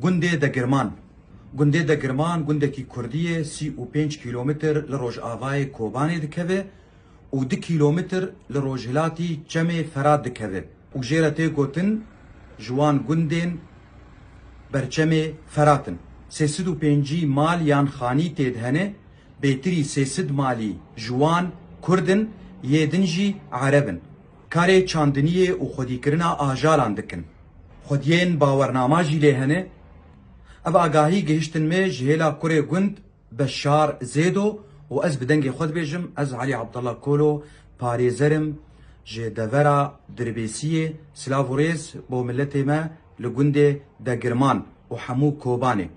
گوندێ دەگرمان گوندێ دەگرمان گوندێکی کوردیە 35 کیلومتر لە ڕۆژئاوای کۆبانێ دکەوێ و 2 کیلومتر لە ڕۆژهلاتی چەمێ فەرات دکەوێ و ژێرە تێ گوتن جوان گوندێن بەرچەمێ فەراتن 305 مال یان خانی تێد هەنێ بێتری 300 مالی جوان کوردن یێدن jî عەرەبن karê çandiniyê û xwedîkirina ajalan dikin xwediyên bawernama jî lê hene ev agahî gihîştin me ji hêla kurê gund Beşar Zêdo û ez bi dengê xwe dibêjim ez Elî Abdullah Kolo parêzerim ji devera Dirbêsiyê silav û rêz bo milletê me li gundê Degirman û hemû Kobanê.